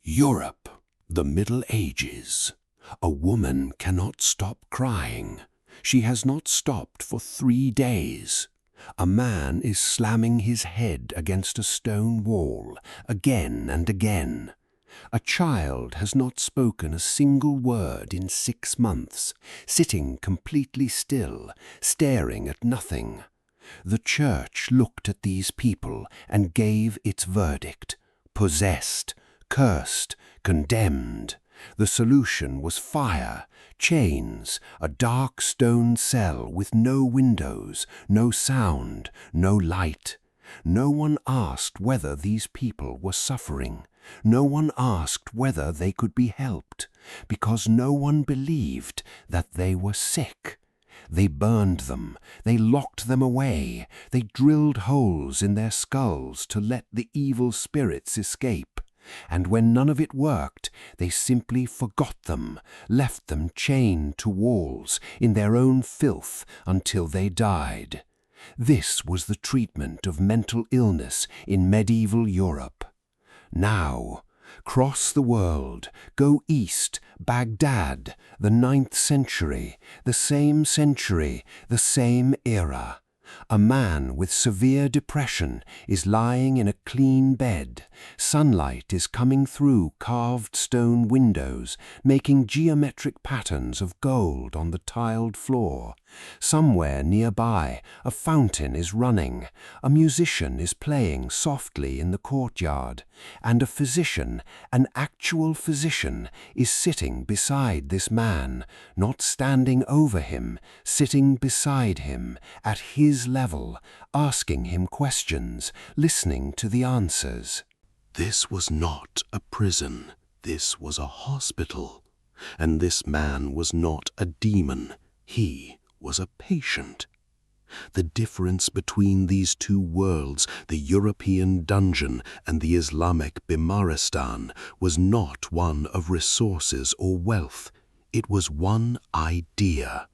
Europe, the Middle Ages. A woman cannot stop crying. She has not stopped for 3 days. A man is slamming his head against a stone wall again and again. A child has not spoken a single word in 6 months, sitting completely still, staring at nothing. The church looked at these people and gave its verdict: possessed, cursed, condemned. The solution was fire, chains, a dark stone cell with no windows, no sound, no light. No one asked whether these people were suffering. No one asked whether they could be helped, because no one believed that they were sick. They burned them, they locked them away, they drilled holes in their skulls to let the evil spirits escape. And when none of it worked, they simply forgot them, left them chained to walls in their own filth until they died. This was the treatment of mental illness in medieval Europe. Now, cross the world, go east, Baghdad, the 9th century, the same era. A man with severe depression is lying in a clean bed. Sunlight is coming through carved stone windows, making geometric patterns of gold on the tiled floor. Somewhere nearby, a fountain is running. A musician is playing softly in the courtyard. And a physician, an actual physician, is sitting beside this man, not standing over him, sitting beside him, at his level, asking him questions, listening to the answers. This was not a prison. This was a hospital. And this man was not a demon. He was a patient. The difference between these two worlds, the European dungeon and the Islamic Bimaristan, was not one of resources or wealth. It was one idea,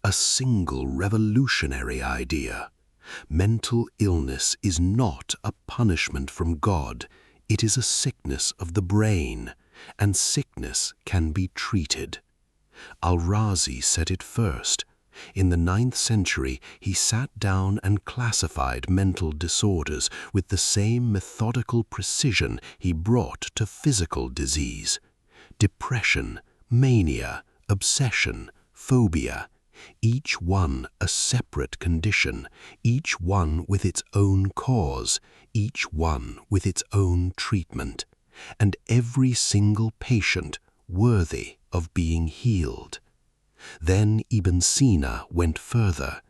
a single revolutionary idea. Mental illness is not a punishment from God. It is a sickness of the brain, and sickness can be treated. Al-Razi said it first. In the 9th century, he sat down and classified mental disorders with the same methodical precision he brought to physical disease. Depression, mania, obsession, phobia, each one a separate condition, each one with its own cause, each one with its own treatment, and every single patient worthy of being healed. Then Ibn Sina went further.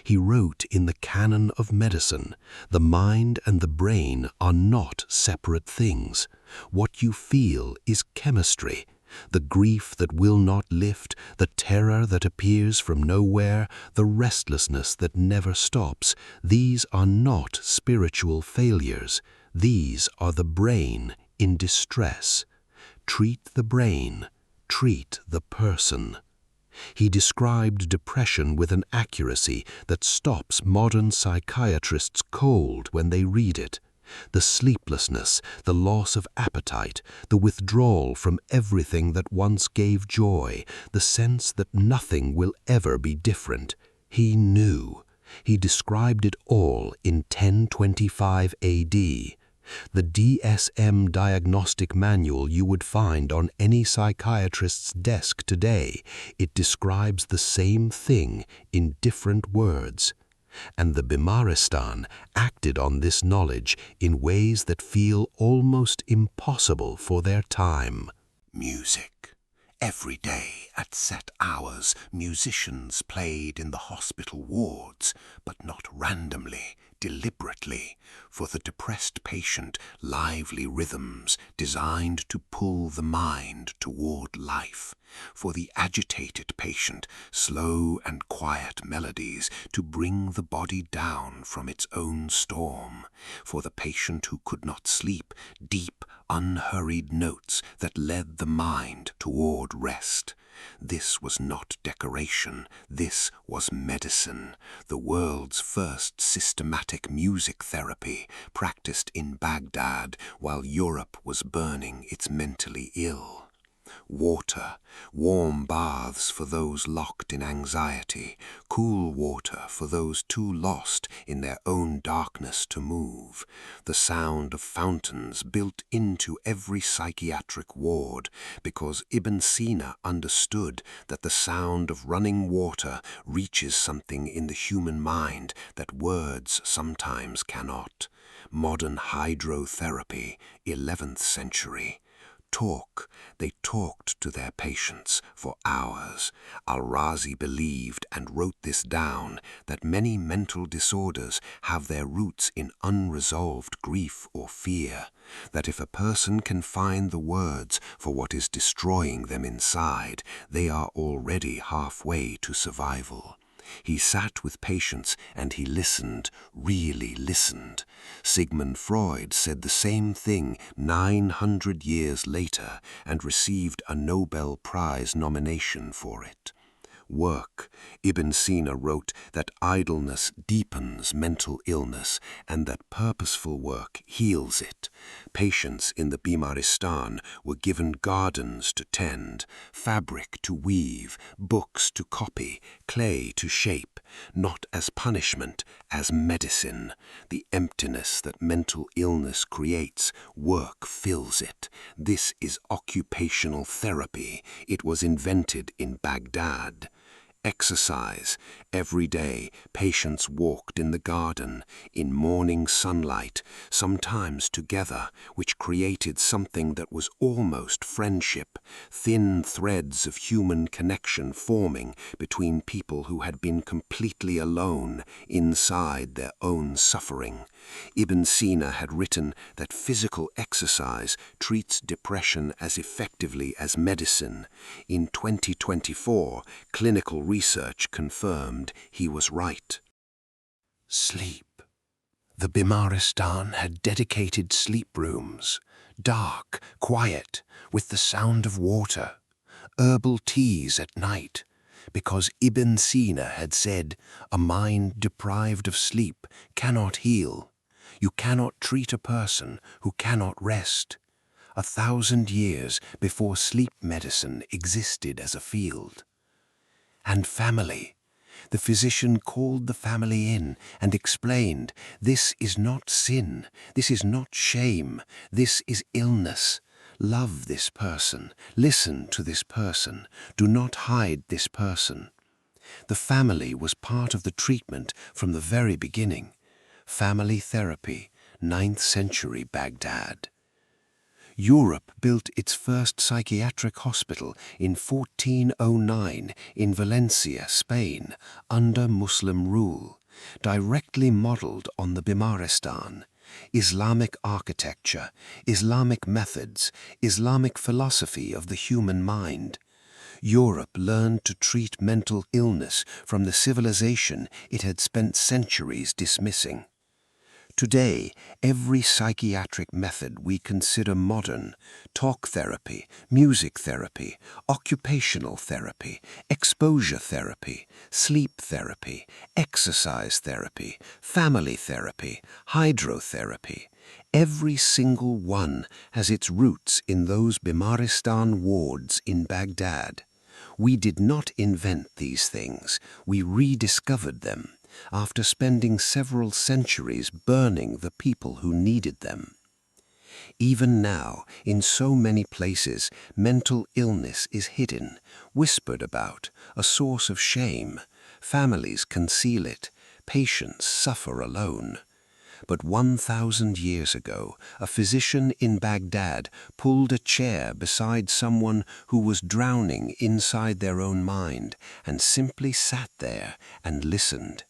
He wrote in the Canon of Medicine, "The mind and the brain are not separate things. What you feel is chemistry. The grief that will not lift, the terror that appears from nowhere, the restlessness that never stops, these are not spiritual failures. These are the brain in distress. Treat the brain, treat the person." He described depression with an accuracy that stops modern psychiatrists cold when they read it. The sleeplessness, the loss of appetite, the withdrawal from everything that once gave joy, the sense that nothing will ever be different. He knew. He described it all in 1025 AD. The DSM diagnostic manual you would find on any psychiatrist's desk today, it describes the same thing in different words. And the Bimaristan acted on this knowledge in ways that feel almost impossible for their time. Music. Every day at set hours, musicians played in the hospital wards, but not randomly, deliberately. For the depressed patient, lively rhythms designed to pull the mind toward life. For the agitated patient, slow and quiet melodies to bring the body down from its own storm. For the patient who could not sleep, deep, unhurried notes that led the mind toward rest. This was not decoration, this was medicine, the world's first systematic music therapy, practiced in Baghdad while Europe was burning its mentally ill. Water, warm baths for those locked in anxiety, cool water for those too lost in their own darkness to move, the sound of fountains built into every psychiatric ward, because Ibn Sina understood that the sound of running water reaches something in the human mind that words sometimes cannot. Modern hydrotherapy, 11th century. They talked to their patients for hours. Al-Razi believed and wrote this down, that many mental disorders have their roots in unresolved grief or fear, that if a person can find the words for what is destroying them inside, they are already halfway to survival. He sat with patients and he listened, really listened. Sigmund Freud said the same thing 900 years later and received a Nobel Prize nomination for it. Work. Ibn Sina wrote that idleness deepens mental illness and that purposeful work heals it. Patients in the Bimaristan were given gardens to tend, fabric to weave, books to copy, clay to shape, not as punishment, as medicine. The emptiness that mental illness creates, work fills it. This is occupational therapy. It was invented in Baghdad. Exercise. Every day, patients walked in the garden, in morning sunlight, sometimes together, which created something that was almost friendship, thin threads of human connection forming between people who had been completely alone inside their own suffering. Ibn Sina had written that physical exercise treats depression as effectively as medicine. In 2024, clinical research confirmed he was right. Sleep. The Bimaristan had dedicated sleep rooms, dark, quiet, with the sound of water, herbal teas at night, because Ibn Sina had said, a mind deprived of sleep cannot heal. You cannot treat a person who cannot rest. 1,000 years before sleep medicine existed as a field. And family. The physician called the family in and explained, this is not sin, this is not shame, this is illness. Love this person, listen to this person, do not hide this person. The family was part of the treatment from the very beginning. Family therapy, 9th century Baghdad. Europe built its first psychiatric hospital in 1409 in Valencia, Spain, under Muslim rule, directly modeled on the Bimaristan. Islamic architecture, Islamic methods, Islamic philosophy of the human mind. Europe learned to treat mental illness from the civilization it had spent centuries dismissing. Today, every psychiatric method we consider modern, talk therapy, music therapy, occupational therapy, exposure therapy, sleep therapy, exercise therapy, family therapy, hydrotherapy, every single one has its roots in those Bimaristan wards in Baghdad. We did not invent these things, we rediscovered them, after spending several centuries burning the people who needed them. Even now, in so many places, mental illness is hidden, whispered about, a source of shame. Families conceal it, patients suffer alone. But 1,000 years ago, a physician in Baghdad pulled a chair beside someone who was drowning inside their own mind and simply sat there and listened.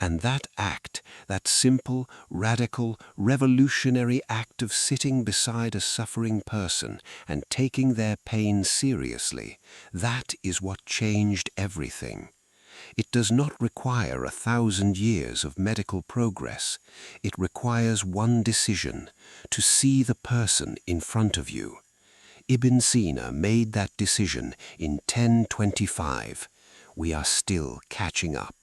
And that act, that simple, radical, revolutionary act of sitting beside a suffering person and taking their pain seriously, that is what changed everything. It does not require 1,000 years of medical progress. It requires one decision, to see the person in front of you. Ibn Sina made that decision in 1025, we are still catching up.